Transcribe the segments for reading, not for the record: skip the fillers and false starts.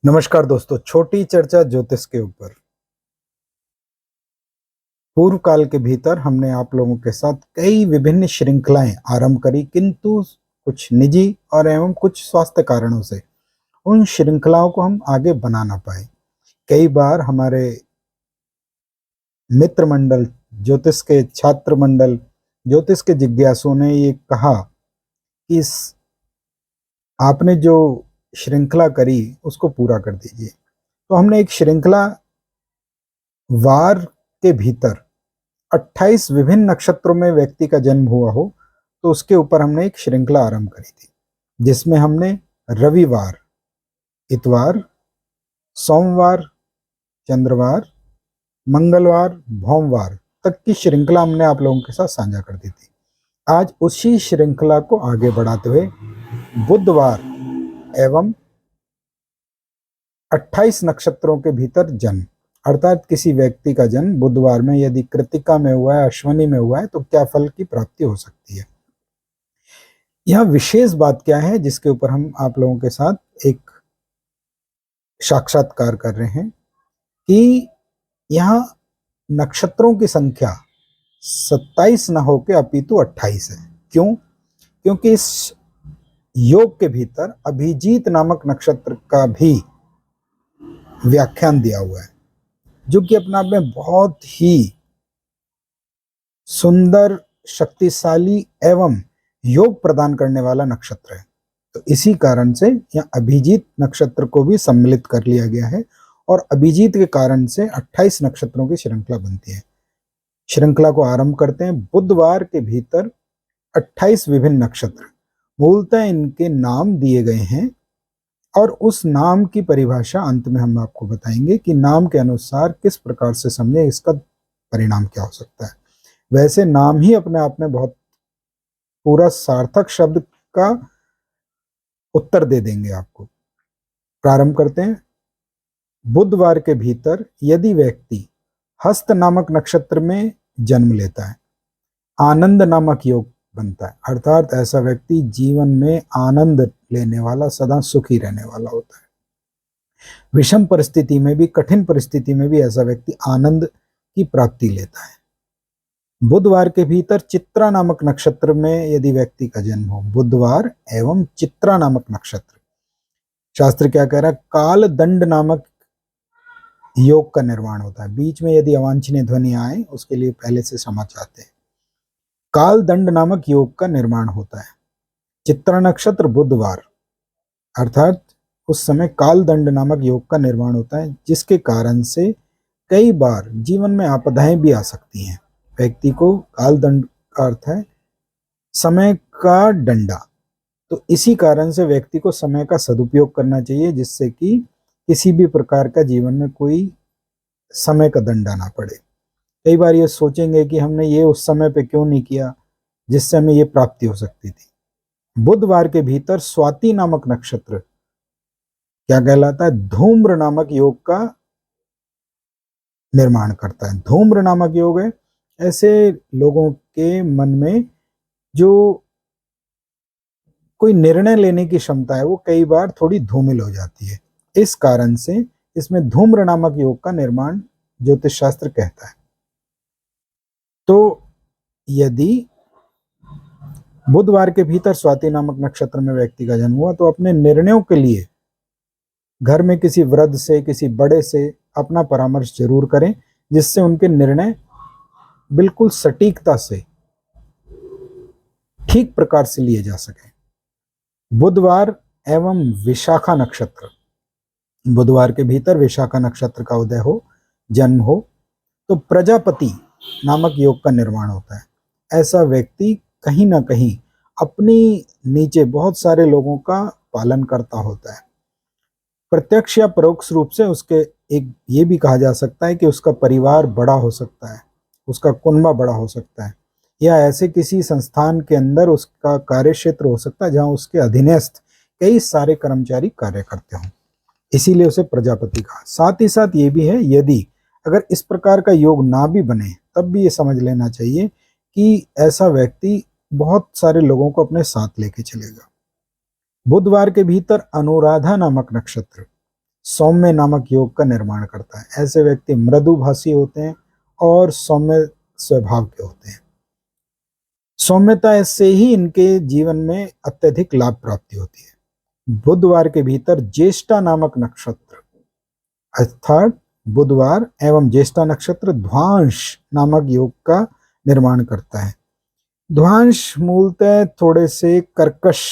नमस्कार दोस्तों, छोटी चर्चा ज्योतिष के ऊपर। पूर्व काल के भीतर हमने आप लोगों के साथ कई विभिन्न श्रृंखलाएं आरंभ करी, किंतु कुछ निजी और एवं कुछ स्वास्थ्य कारणों से उन श्रृंखलाओं को हम आगे बना ना पाए। कई बार हमारे मित्र मंडल, ज्योतिष के छात्र मंडल, ज्योतिष के जिज्ञासुओं ने ये कहा कि इस आपने जो श्रृंखला करी उसको पूरा कर दीजिए। तो हमने एक श्रृंखला वार के भीतर 28 विभिन्न नक्षत्रों में व्यक्ति का जन्म हुआ हो तो उसके ऊपर हमने एक श्रृंखला आरंभ करी थी, जिसमें हमने रविवार, इतवार, सोमवार, चंद्रवार, मंगलवार, भोमवार तक की श्रृंखला हमने आप लोगों के साथ साझा कर दी थी। आज उसी श्रृंखला को आगे बढ़ाते हुए बुधवार एवं 28 नक्षत्रों के भीतर जन्म, अर्थात किसी व्यक्ति का जन्म बुधवार में यदि कृत्तिका में हुआ है, अश्विनी में हुआ है, तो क्या फल की प्राप्ति हो सकती है। यह विशेष बात क्या है जिसके ऊपर हम आप लोगों के साथ एक साक्षात्कार कर रहे हैं कि यहाँ नक्षत्रों की संख्या 27 न होकर अपितु 28 है। क्यों? क्योंकि इस योग के भीतर अभिजीत नामक नक्षत्र का भी व्याख्यान दिया हुआ है, जो कि अपने आप में बहुत ही सुंदर, शक्तिशाली एवं योग प्रदान करने वाला नक्षत्र है। तो इसी कारण से यहाँ अभिजीत नक्षत्र को भी सम्मिलित कर लिया गया है और अभिजीत के कारण से 28 नक्षत्रों की श्रृंखला बनती है। श्रृंखला को आरंभ करते हैं। बुधवार के भीतर 28 विभिन्न नक्षत्र, मूलतः इनके नाम दिए गए हैं और उस नाम की परिभाषा अंत में हम आपको बताएंगे कि नाम के अनुसार किस प्रकार से समझे, इसका परिणाम क्या हो सकता है। वैसे नाम ही अपने आप में बहुत पूरा सार्थक शब्द का उत्तर दे देंगे आपको। प्रारंभ करते हैं। बुधवार के भीतर यदि व्यक्ति हस्त नामक नक्षत्र में जन्म लेता है, आनंद नामक योग बनता है, अर्थात ऐसा व्यक्ति जीवन में आनंद लेने वाला, सदा सुखी रहने वाला होता है। विषम परिस्थिति में भी, कठिन परिस्थिति में भी ऐसा व्यक्ति आनंद की प्राप्ति लेता है। बुधवार के भीतर चित्रा नामक नक्षत्र में यदि व्यक्ति का जन्म हो, बुधवार एवं चित्रा नामक नक्षत्र, शास्त्र क्या कह रहा है, काल दंड नामक योग का निर्माण होता है। बीच में यदि अवांछनीय ध्वनि आए उसके लिए पहले से क्षमा चाहते हैं। काल दंड नामक योग का निर्माण होता है। चित्रा नक्षत्र बुधवार, अर्थात उस समय काल दंड नामक योग का निर्माण होता है, जिसके कारण से कई बार जीवन में आपदाएं भी आ सकती हैं। व्यक्ति को काल दंड का अर्थ है समय का डंडा, तो इसी कारण से व्यक्ति को समय का सदुपयोग करना चाहिए, जिससे कि किसी भी प्रकार का जीवन में कोई समय का दंडा ना पड़े। कई बार ये सोचेंगे कि हमने ये उस समय पे क्यों नहीं किया जिससे हमें ये प्राप्ति हो सकती थी। बुधवार के भीतर स्वाति नामक नक्षत्र क्या कहलाता है, धूम्र नामक योग का निर्माण करता है। धूम्र नामक योग है ऐसे लोगों के मन में जो कोई निर्णय लेने की क्षमता है वो कई बार थोड़ी धूमिल हो जाती है। इस कारण से इसमें धूम्र नामक योग का निर्माण ज्योतिष शास्त्र कहता है। तो यदि बुधवार के भीतर स्वाति नामक नक्षत्र में व्यक्ति का जन्म हुआ तो अपने निर्णयों के लिए घर में किसी वृद्ध से, किसी बड़े से अपना परामर्श जरूर करें, जिससे उनके निर्णय बिल्कुल सटीकता से, ठीक प्रकार से लिए जा सके। बुधवार एवं विशाखा नक्षत्र, बुधवार के भीतर विशाखा नक्षत्र का उदय हो, जन्म हो, तो प्रजापति नामक योग का निर्माण होता है। ऐसा व्यक्ति कहीं ना कहीं अपनी नीचे बहुत सारे लोगों का पालन करता होता है। प्रत्यक्ष या परोक्ष रूप से उसके एक ये भी कहा जा सकता है कि उसका परिवार बड़ा हो सकता है, उसका कुनबा बड़ा हो सकता है, या ऐसे किसी संस्थान के अंदर उसका कार्य क्षेत्र हो सकता है जहां उसके अधीनस्थ कई सारे कर्मचारी कार्य करते हों, इसीलिए उसे प्रजापति कहा। साथ ही साथ ये भी है, यदि अगर इस प्रकार का योग ना भी बने तब भी ये समझ लेना चाहिए कि ऐसा व्यक्ति बहुत सारे लोगों को अपने साथ लेके चलेगा। बुधवार के भीतर अनुराधा नामक नक्षत्र, सौम्य नामक योग का निर्माण करता है। ऐसे व्यक्ति मृदुभाषी होते हैं और सौम्य स्वभाव के होते हैं। सौम्यता से ही इनके जीवन में अत्यधिक लाभ प्राप्ति होती है। बुधवार के भीतर ज्येष्ठा नामक नक्षत्र अर्थात बुधवार एवं ज्येष्ठा नक्षत्र ध्वांश नामक योग का निर्माण करता है। ध्वांश मूलतः थोड़े से कर्कश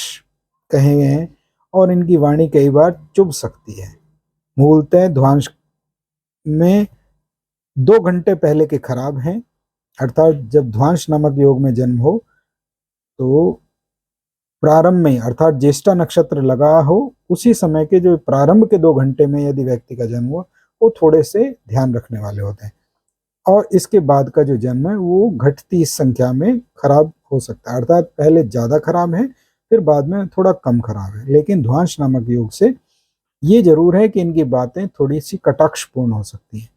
कहे गए हैं और इनकी वाणी कई बार चुभ सकती है। मूलतः ध्वांश में 2 घंटे पहले के खराब हैं, अर्थात जब ध्वांश नामक योग में जन्म हो तो प्रारंभ में अर्थात ज्येष्ठा नक्षत्र लगा हो उसी समय के जो प्रारंभ के 2 घंटे में यदि व्यक्ति का जन्म हुआ वो थोड़े से ध्यान रखने वाले होते हैं, और इसके बाद का जो जन्म है वो घटती संख्या में खराब हो सकता है, अर्थात पहले ज्यादा खराब है फिर बाद में थोड़ा कम खराब है। लेकिन ध्वांश नामक योग से ये जरूर है कि इनकी बातें थोड़ी सी कटाक्षपूर्ण हो सकती हैं।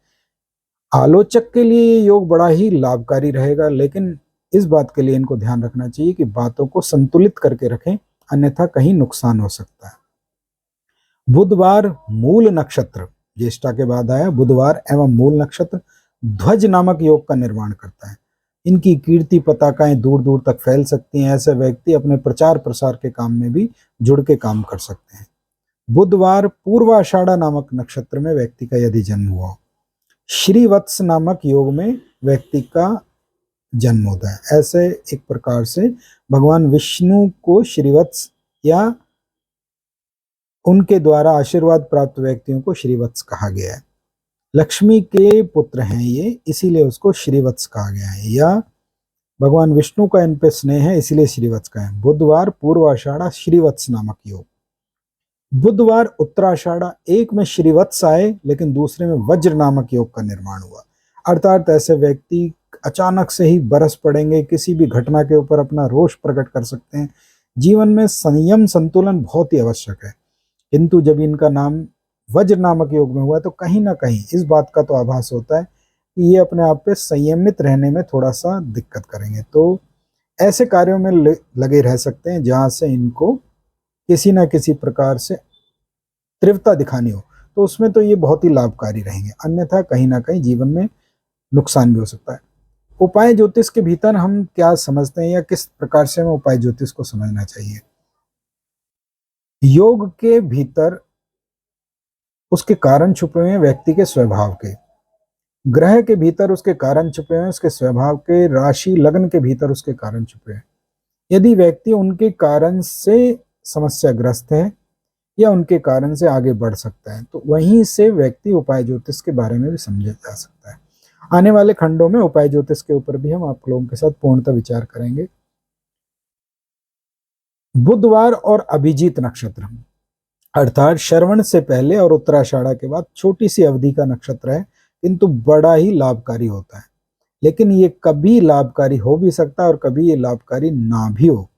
आलोचक के लिए ये योग बड़ा ही लाभकारी रहेगा, लेकिन इस बात के लिए इनको ध्यान रखना चाहिए कि बातों को संतुलित करके रखें, अन्यथा कहीं नुकसान हो सकता है। बुधवार मूल नक्षत्र ज्येष्ठा के बाद आया बुधवार एवं मूल नक्षत्र ध्वज नामक योग का निर्माण करता है। इनकी कीर्ति पताकाएं दूर दूर तक फैल सकती हैं। ऐसे व्यक्ति अपने प्रचार प्रसार के काम में भी जुड़ के काम कर सकते हैं। बुधवार पूर्वाषाढ़ा नामक नक्षत्र में व्यक्ति का यदि जन्म हुआ, श्रीवत्स नामक योग में व्यक्ति का जन्म होता है। ऐसे एक प्रकार से भगवान विष्णु को श्रीवत्स या उनके द्वारा आशीर्वाद प्राप्त व्यक्तियों को श्रीवत्स कहा गया है। लक्ष्मी के पुत्र हैं ये, इसीलिए उसको श्रीवत्स कहा गया है, या भगवान विष्णु का इन पे स्नेह है इसीलिए श्रीवत्स का है। बुधवार पूर्वाषाढ़ा श्रीवत्स नामक योग। बुधवार उत्तराषाढ़ा, एक में श्रीवत्स आए लेकिन दूसरे में वज्र नामक योग का निर्माण हुआ, अर्थात ऐसे व्यक्ति अचानक से ही बरस पड़ेंगे, किसी भी घटना के ऊपर अपना रोष प्रकट कर सकते हैं। जीवन में संयम संतुलन बहुत ही आवश्यक है, किंतु जब इनका नाम वज्र नामक योग में हुआ तो कहीं ना कहीं इस बात का तो आभास होता है कि ये अपने आप पे संयमित रहने में थोड़ा सा दिक्कत करेंगे, तो ऐसे कार्यों में लगे रह सकते हैं जहां से इनको किसी ना किसी प्रकार से तीव्रता दिखानी हो, तो उसमें तो ये बहुत ही लाभकारी रहेंगे, अन्यथा कहीं ना कहीं जीवन में नुकसान भी हो सकता है। उपाय ज्योतिष के भीतर हम क्या समझते हैं या किस प्रकार से हमें उपाय ज्योतिष को समझना चाहिए? योग के भीतर उसके कारण छुपे हुए हैं व्यक्ति के स्वभाव के, ग्रह के भीतर उसके कारण छुपे हुए हैं उसके स्वभाव के, राशि लग्न के भीतर उसके कारण छुपे हैं। यदि व्यक्ति उनके कारण से समस्याग्रस्त है या उनके कारण से आगे बढ़ सकता है तो वहीं से व्यक्ति उपाय ज्योतिष के बारे में भी समझा जा सकता है। आने वाले खंडों में उपाय ज्योतिष के ऊपर भी हम आप लोगों के साथ पूर्णतः विचार करेंगे। बुधवार और अभिजीत नक्षत्र अर्थात श्रवण से पहले और उत्तराषाढ़ा के बाद छोटी सी अवधि का नक्षत्र है, किंतु बड़ा ही लाभकारी होता है। लेकिन ये कभी लाभकारी हो भी सकता है और कभी ये लाभकारी ना भी हो।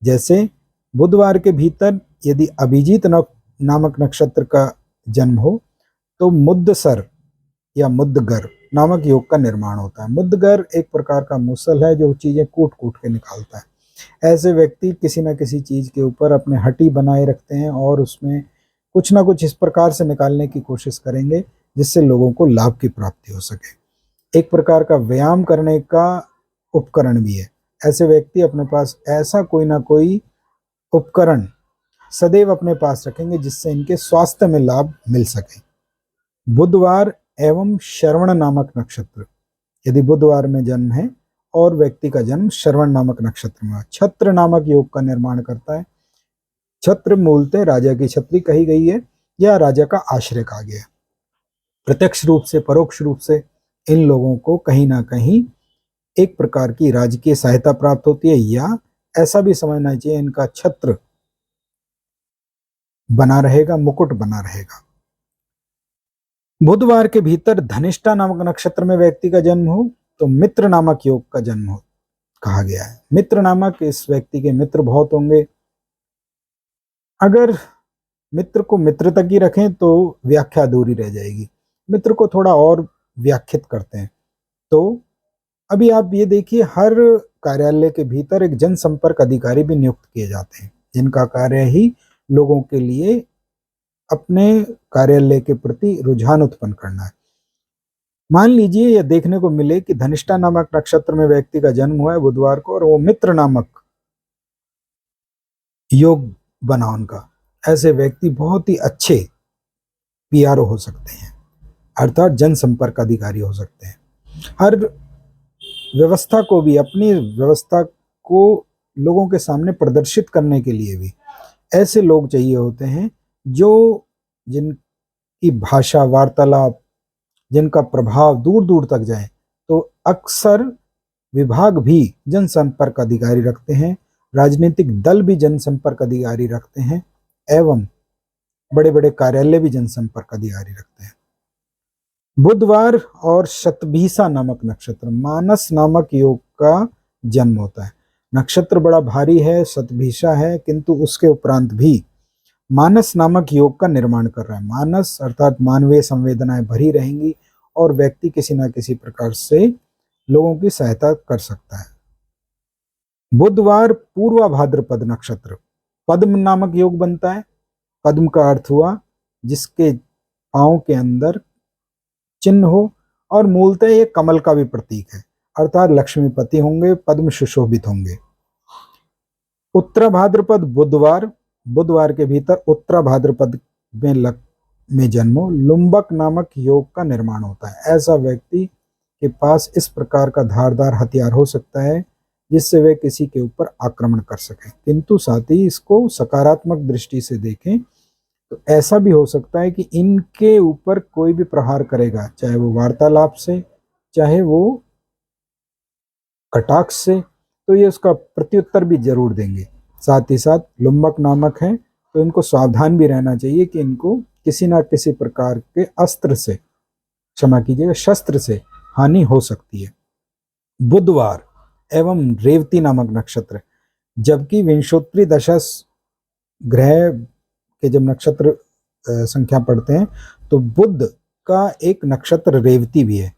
जैसे बुधवार के भीतर यदि अभिजीत नामक नक्षत्र का जन्म हो तो मुद्दसर या मुद्दगर नामक योग का निर्माण होता है। मुद्दगर एक प्रकार का मूसल है जो चीजें कूट कूट के निकालता है। ऐसे व्यक्ति किसी न किसी चीज के ऊपर अपने हटी बनाए रखते हैं और उसमें कुछ ना कुछ इस प्रकार से निकालने की कोशिश करेंगे जिससे लोगों को लाभ की प्राप्ति हो सके। एक प्रकार का व्यायाम करने का उपकरण भी है। ऐसे व्यक्ति अपने पास ऐसा कोई ना कोई उपकरण सदैव अपने पास रखेंगे जिससे इनके स्वास्थ्य में लाभ मिल सके। बुधवार एवं श्रवण नामक नक्षत्र, यदि बुधवार में जन्म है और व्यक्ति का जन्म श्रवण नामक नक्षत्र में, छत्र नामक योग का निर्माण करता है। छत्र मूलतः राजा की छतरी कही गई है या राजा का आश्रय कहा गया है। प्रत्यक्ष रूप से परोक्ष रूप से इन लोगों को कहीं ना कहीं एक प्रकार की राजकीय सहायता प्राप्त होती है, या ऐसा भी समझना चाहिए इनका छत्र बना रहेगा, मुकुट बना रहेगा। बुधवार के भीतर धनिष्ठा नामक नक्षत्र में व्यक्ति का जन्म हो तो मित्र नामक योग का जन्म हो कहा गया है। मित्र नामक इस व्यक्ति के मित्र बहुत होंगे। अगर मित्र को मित्र तक ही रखें तो व्याख्या अधूरी रह जाएगी, मित्र को थोड़ा और व्याख्यात करते हैं। तो अभी आप ये देखिए, हर कार्यालय के भीतर एक जनसंपर्क अधिकारी भी नियुक्त किए जाते हैं जिनका कार्य ही लोगों के लिए अपने कार्यालय के प्रति रुझान उत्पन्न करना है। मान लीजिए यह देखने को मिले कि धनिष्ठा नामक नक्षत्र में व्यक्ति का जन्म हुआ है बुधवार को और वो मित्र नामक योग बना उनका। ऐसे व्यक्ति बहुत ही अच्छे पीआरओ हो सकते हैं, अर्थात जनसंपर्क अधिकारी हो सकते हैं। हर व्यवस्था को भी, अपनी व्यवस्था को लोगों के सामने प्रदर्शित करने के लिए भी ऐसे लोग चाहिए होते हैं जो जिनकी भाषा, वार्तालाप, जिनका प्रभाव दूर दूर तक जाए। तो अक्सर विभाग भी जनसंपर्क अधिकारी रखते हैं, राजनीतिक दल भी जनसंपर्क अधिकारी रखते हैं, एवं बड़े बड़े कार्यालय भी जनसंपर्क अधिकारी रखते हैं। बुधवार और शतभिषा नामक नक्षत्र, मानस नामक योग का जन्म होता है। नक्षत्र बड़ा भारी है, शतभिषा है, किंतु उसके उपरांत भी मानस नामक योग का निर्माण कर रहा है। मानस अर्थात मानवीय संवेदनाएं भरी रहेंगी और व्यक्ति किसी न किसी प्रकार से लोगों की सहायता कर सकता है। बुधवार पूर्वा भाद्रपद नक्षत्र, पद्म नामक योग बनता है। पद्म का अर्थ हुआ जिसके पांव के अंदर चिन्ह हो, और मूलतः ये कमल का भी प्रतीक है, अर्थात लक्ष्मीपति होंगे, पद्म सुशोभित होंगे। उत्तरा भाद्रपद बुधवार, बुधवार के भीतर उत्तरा भाद्रपद में जन्म हो, लुम्बक नामक योग का निर्माण होता है। ऐसा व्यक्ति के पास इस प्रकार का धारदार हथियार हो सकता है जिससे वे किसी के ऊपर आक्रमण कर सकें, किंतु साथ ही इसको सकारात्मक दृष्टि से देखें तो ऐसा भी हो सकता है कि इनके ऊपर कोई भी प्रहार करेगा, चाहे वो वार्तालाप से, चाहे वो कटाक्ष से, तो ये उसका प्रत्युत्तर भी जरूर देंगे। साथ ही साथ लुम्बक नामक है तो इनको सावधान भी रहना चाहिए कि इनको किसी ना किसी प्रकार के अस्त्र से, क्षमा कीजिएगा, शस्त्र से हानि हो सकती है। बुधवार एवं रेवती नामक नक्षत्र, जबकि विंशोत्तरी दशा ग्रह के जब नक्षत्र संख्या पढ़ते हैं तो बुध का एक नक्षत्र रेवती भी है।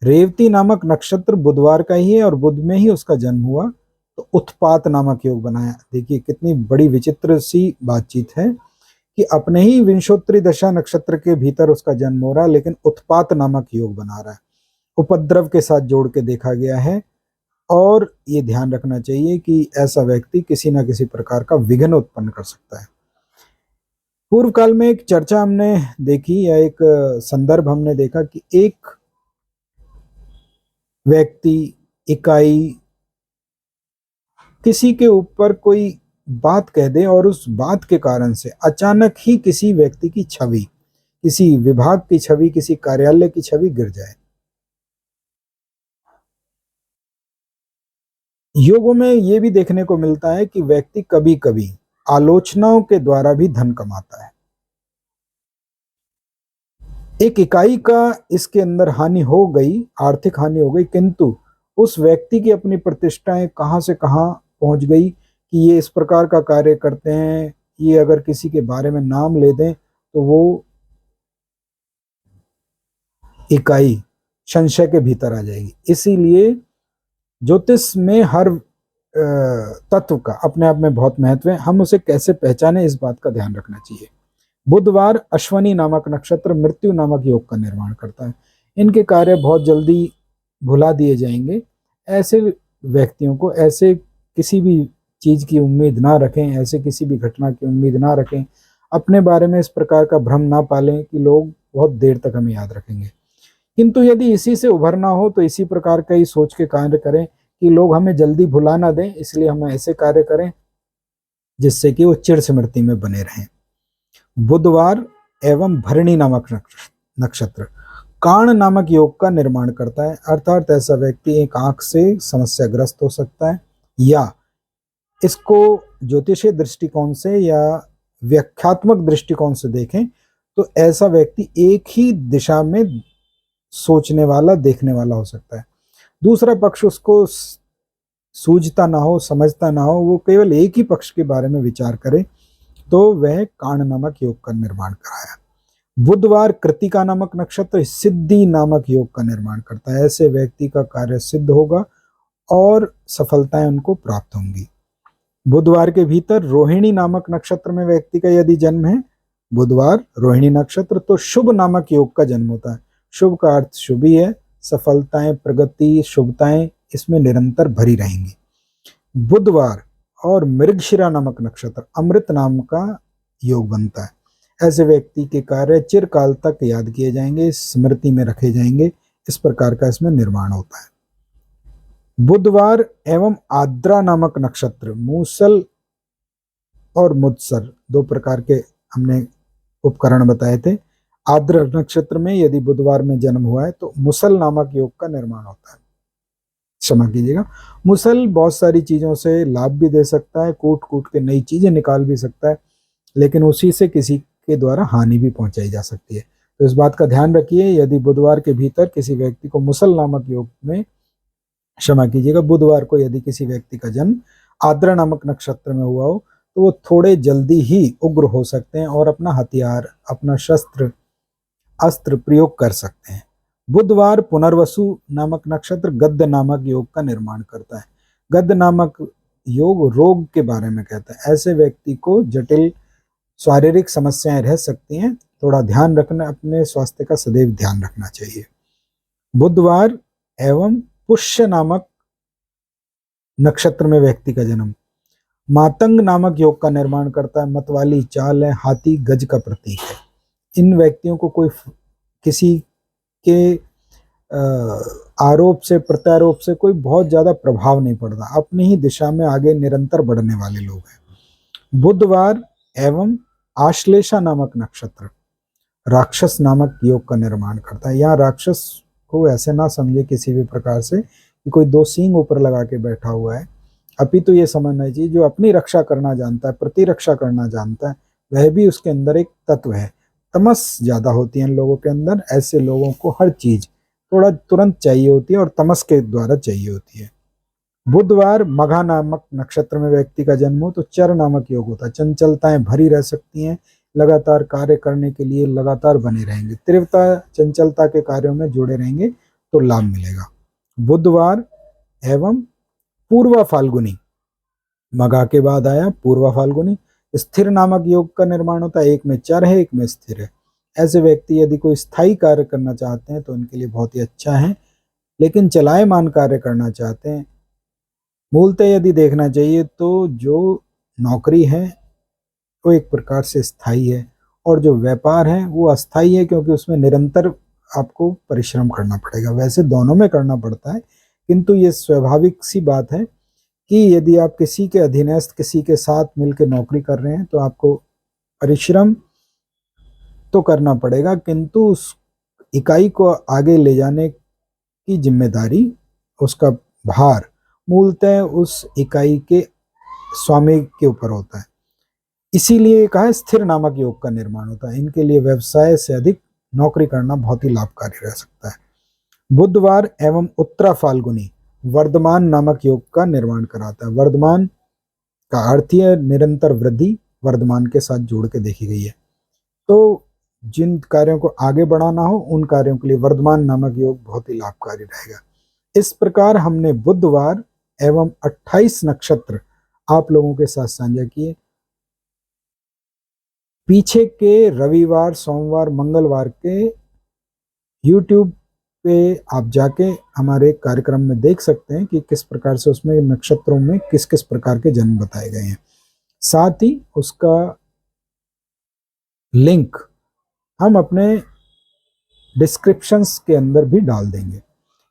रेवती नामक नक्षत्र बुधवार का ही है और बुध में ही उसका जन्म हुआ, तो उत्पात नामक योग बनाया। देखिए कितनी बड़ी विचित्र सी बातचीत है कि अपने ही विंशोत्तरी दशा नक्षत्र के भीतर उसका जन्म हो रहा है, लेकिन उत्पात नामक योग बना रहा है। उपद्रव के साथ जोड़ के देखा गया है, और ये ध्यान रखना चाहिए कि ऐसा व्यक्ति किसी न किसी प्रकार का विघ्न उत्पन्न कर सकता है। पूर्व काल में एक चर्चा हमने देखी, या एक संदर्भ हमने देखा कि एक व्यक्ति, इकाई किसी के ऊपर कोई बात कह दे और उस बात के कारण से अचानक ही किसी व्यक्ति की छवि, किसी विभाग की छवि, किसी कार्यालय की छवि गिर जाए। योगों में यह भी देखने को मिलता है कि व्यक्ति कभी कभी आलोचनाओं के द्वारा भी धन कमाता है। एक इकाई का इसके अंदर हानि हो गई, आर्थिक हानि हो गई, किंतु उस व्यक्ति की अपनी प्रतिष्ठाएं कहां से कहां पहुंच गई कि ये इस प्रकार का कार्य करते हैं। ये अगर किसी के बारे में नाम ले दें तो वो इकाई संशय के भीतर आ जाएगी। इसीलिए ज्योतिष में हर तत्व का अपने आप में बहुत महत्व है। हम उसे कैसे पहचाने, इस बात का ध्यान रखना चाहिए। बुधवार अश्वनी नामक नक्षत्र मृत्यु नामक योग का निर्माण करता है। इनके कार्य बहुत जल्दी भुला दिए जाएंगे। ऐसे व्यक्तियों को ऐसे किसी भी चीज की उम्मीद ना रखें, ऐसे किसी भी घटना की उम्मीद ना रखें, अपने बारे में इस प्रकार का भ्रम ना पालें कि लोग बहुत देर तक हमें याद रखेंगे। किंतु यदि इसी से उभरना हो तो इसी प्रकार का ही सोच के कार्य करें कि लोग हमें जल्दी भुला ना दें, इसलिए हम ऐसे कार्य करें जिससे कि वो चिर स्मृति में बने रहें। बुधवार एवं भरणी नामक नक्षत्र काण नामक योग का निर्माण करता है, अर्थात ऐसा व्यक्ति एक आंख से समस्याग्रस्त हो सकता है, या इसको ज्योतिषीय दृष्टिकोण से या व्याख्यात्मक दृष्टिकोण से देखें तो ऐसा व्यक्ति एक ही दिशा में सोचने वाला, देखने वाला हो सकता है। दूसरा पक्ष उसको सूझता ना हो, समझता ना हो, वो केवल एक ही पक्ष के बारे में विचार करे, तो वह काण नामक योग का निर्माण कराया। बुधवार कृतिका नामक नक्षत्र सिद्धि नामक योग का निर्माण करता है। ऐसे व्यक्ति का कार्य सिद्ध होगा और सफलताएं उनको प्राप्त होंगी। बुधवार के भीतर रोहिणी नामक नक्षत्र में व्यक्ति का यदि जन्म है बुधवार रोहिणी नक्षत्र, तो शुभ नामक योग का जन्म होता है। शुभ का अर्थ शुभ ही है, सफलताएं, प्रगति, शुभताएं इसमें निरंतर भरी रहेंगी। बुधवार और मृगशिरा नामक नक्षत्र, अमृत नाम का योग बनता है। ऐसे व्यक्ति के कार्य चिरकाल तक याद किए जाएंगे, स्मृति में रखे जाएंगे, इस प्रकार का इसमें निर्माण होता है। बुधवार एवं आद्रा नामक नक्षत्र, मूसल और मुदसर दो प्रकार के हमने उपकरण बताए थे। आद्र नक्षत्र में यदि बुधवार में जन्म हुआ है तो मुसल नामक योग का निर्माण होता है। क्षमा कीजिएगा, मुसल बहुत सारी चीजों से लाभ भी दे सकता है, कूट कूट के नई चीजें निकाल भी सकता है, लेकिन उसी से किसी के द्वारा हानि भी पहुंचाई जा सकती है। तो इस बात का ध्यान रखिए, यदि बुधवार के भीतर किसी व्यक्ति को मुसल नामक योग में, क्षमा कीजिएगा, बुधवार को यदि किसी व्यक्ति का जन्म आद्रा नामक नक्षत्र में हुआ हो तो वो थोड़े जल्दी ही उग्र हो सकते हैं और अपना हथियार, अपना शस्त्र अस्त्र प्रयोग कर सकते हैं। बुधवार पुनर्वसु नामक नक्षत्र गद्द नामक योग का निर्माण करता है। गद्द नामक योग रोग के बारे में कहता है। ऐसे व्यक्ति को जटिल शारीरिक समस्याएं रह सकती हैं, थोड़ा ध्यान रखना, अपने स्वास्थ्य का सदैव ध्यान रखना चाहिए। बुधवार एवं पुष्य नामक नक्षत्र में व्यक्ति का जन्म मातंग नामक योग का निर्माण करता है। मतवाली चाल है, हाथी गज का प्रतीक है। इन व्यक्तियों को कोई किसी के आरोप से, प्रत्यारोप से कोई बहुत ज्यादा प्रभाव नहीं पड़ता, अपनी ही दिशा में आगे निरंतर बढ़ने वाले लोग हैं। बुधवार एवं आश्लेषा नामक नक्षत्र राक्षस नामक योग का निर्माण करता है। यहाँ राक्षस को ऐसे ना समझे किसी भी प्रकार से कि कोई दो सींग ऊपर लगा के बैठा हुआ है, अपितु ये समझना चाहिए जो अपनी रक्षा करना जानता है, प्रतिरक्षा करना जानता है, वह भी उसके अंदर एक तत्व है। तमस ज्यादा होती है इन लोगों के अंदर, ऐसे लोगों को हर चीज थोड़ा तुरंत चाहिए होती है और तमस के द्वारा चाहिए होती है। बुधवार मघा नामक नक्षत्र में व्यक्ति का जन्म हो तो चर नामक योग होता है। चंचलताएं भरी रह सकती हैं, लगातार कार्य करने के लिए लगातार बने रहेंगे, तीव्रता चंचलता के कार्यों में जुड़े रहेंगे तो लाभ मिलेगा। बुधवार एवं पूर्वा फाल्गुनी, मघा के बाद आया पूर्वा फाल्गुनी, स्थिर नामक योग का निर्माण होता है। एक में चर है, एक में स्थिर है। ऐसे व्यक्ति यदि कोई स्थायी कार्य करना चाहते हैं तो उनके लिए बहुत ही अच्छा है, लेकिन चलायमान कार्य करना चाहते हैं, मूलतः यदि देखना चाहिए तो जो नौकरी है वो एक प्रकार से स्थायी है और जो व्यापार है वो अस्थायी है, क्योंकि उसमें निरंतर आपको परिश्रम करना पड़ेगा। वैसे दोनों में करना पड़ता है, किंतु ये स्वाभाविक सी बात है कि यदि आप किसी के अधीनस्थ, किसी के साथ मिलकर नौकरी कर रहे हैं तो आपको परिश्रम तो करना पड़ेगा, किंतु उस इकाई को आगे ले जाने की जिम्मेदारी, उसका भार मूलतः उस इकाई के स्वामी के ऊपर होता है। इसीलिए कहा स्थिर नामक योग का निर्माण होता है। इनके लिए व्यवसाय से अधिक नौकरी करना बहुत ही लाभकारी रह सकता है। बुधवार एवं उत्तरा फाल्गुनी वर्धमान नामक योग का निर्माण कराता है। वर्धमान का अर्थ ही है निरंतर वृद्धि, वर्धमान के साथ जोड़ के देखी गई है। तो जिन कार्यों को आगे बढ़ाना हो उन कार्यों के लिए वर्धमान नामक योग बहुत ही लाभकारी रहेगा। इस प्रकार हमने बुधवार एवं 28 नक्षत्र आप लोगों के साथ साझा किए। पीछे के रविवार, सोमवार, मंगलवार के YouTube पे आप जाके हमारे कार्यक्रम में देख सकते हैं कि किस प्रकार से उसमें नक्षत्रों में किस किस प्रकार के जन्म बताए गए हैं। साथ ही उसका लिंक हम अपने डिस्क्रिप्शंस के अंदर भी डाल देंगे।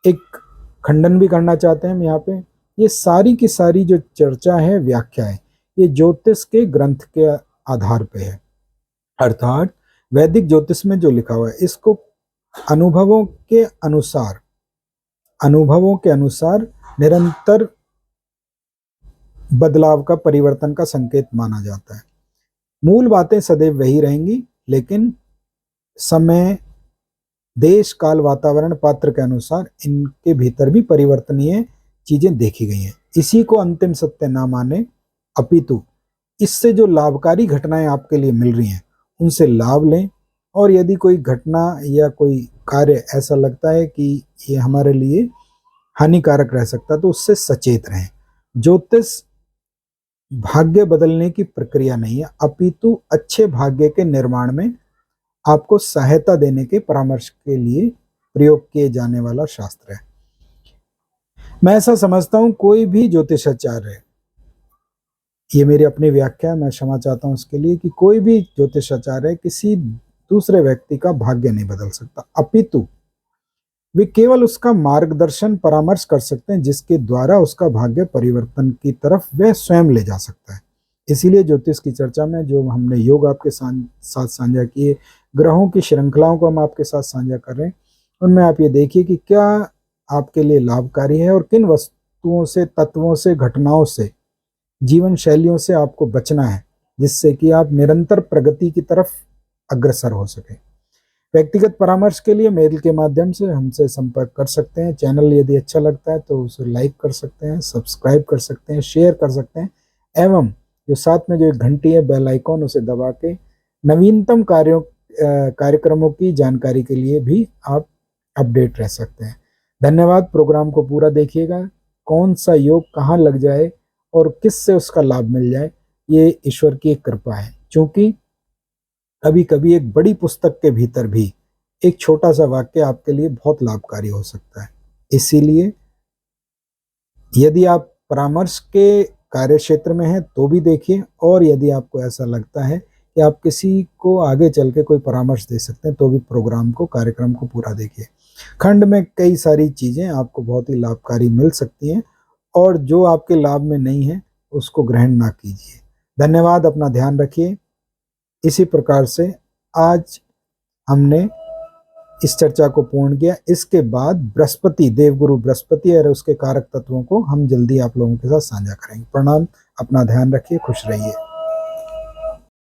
एक खंडन भी करना चाहते हैं हम यहाँ पे, ये सारी की सारी जो चर्चा है, व्याख्या है, ये ज्योतिष के ग्रंथ के आधार पे है, अर्थात वैदिक ज्योतिष में जो लिखा हुआ है इसको अनुभवों के अनुसार निरंतर बदलाव का, परिवर्तन का संकेत माना जाता है। मूल बातें सदैव वही रहेंगी, लेकिन समय, देश, काल, वातावरण, पात्र के अनुसार इनके भीतर भी परिवर्तनीय चीजें देखी गई हैं। इसी को अंतिम सत्य ना माने, अपितु इससे जो लाभकारी घटनाएं आपके लिए मिल रही हैं उनसे लाभ लें, और यदि कोई घटना या कोई कार्य ऐसा लगता है कि ये हमारे लिए हानिकारक रह सकता है तो उससे सचेत रहें। ज्योतिष भाग्य बदलने की प्रक्रिया नहीं है, अपितु अच्छे भाग्य के निर्माण में आपको सहायता देने के परामर्श के लिए प्रयोग किए जाने वाला शास्त्र है। मैं ऐसा समझता हूं कोई भी ज्योतिषाचार्य, ये मेरी अपनी व्याख्या है, मैं क्षमा चाहता हूं उसके लिए, कि कोई भी ज्योतिषाचार्य किसी दूसरे व्यक्ति का भाग्य नहीं बदल सकता, अपितु वे केवल उसका मार्गदर्शन परामर्श कर सकते हैं जिसके द्वारा उसका भाग्य परिवर्तन की तरफ वह स्वयं ले जा सकता है। इसीलिए ज्योतिष की चर्चा में जो हमने योग आपके साथ साझा किए, ग्रहों की श्रृंखलाओं को हम आपके साथ साझा कर रहे हैं, उनमें आप ये देखिए कि क्या आपके लिए लाभकारी है और किन वस्तुओं से, तत्वों से, घटनाओं से, जीवन शैलियों से आपको बचना है, जिससे कि आप निरंतर प्रगति की तरफ अग्रसर हो सके। व्यक्तिगत परामर्श के लिए मेल के माध्यम से हमसे संपर्क कर सकते हैं। चैनल यदि अच्छा लगता है तो उसे लाइक कर सकते हैं, सब्सक्राइब कर सकते हैं, शेयर कर सकते हैं, एवं जो साथ में जो एक घंटी है बेल आइकॉन, उसे दबा के नवीनतम कार्यक्रमों की जानकारी के लिए भी आप अपडेट रह सकते हैं। धन्यवाद। प्रोग्राम को पूरा देखिएगा। कौन सा योग कहाँ लग जाए और किससे उसका लाभ मिल जाए, ये ईश्वर की एक कृपा है। क्योंकि कभी कभी एक बड़ी पुस्तक के भीतर भी एक छोटा सा वाक्य आपके लिए बहुत लाभकारी हो सकता है। इसीलिए यदि आप परामर्श के कार्य क्षेत्र में हैं तो भी देखिए, और यदि आपको ऐसा लगता है कि आप किसी को आगे चल के कोई परामर्श दे सकते हैं तो भी प्रोग्राम को, कार्यक्रम को पूरा देखिए। खंड में कई सारी चीज़ें आपको बहुत ही लाभकारी मिल सकती हैं, और जो आपके लाभ में नहीं है उसको ग्रहण ना कीजिए। धन्यवाद। अपना ध्यान रखिए। इसी प्रकार से आज हमने इस चर्चा को पूर्ण किया। इसके बाद बृहस्पति, देवगुरु बृहस्पति और उसके कारक तत्वों को हम जल्दी आप लोगों के साथ साझा करेंगे। प्रणाम। अपना ध्यान रखिए। खुश रहिए।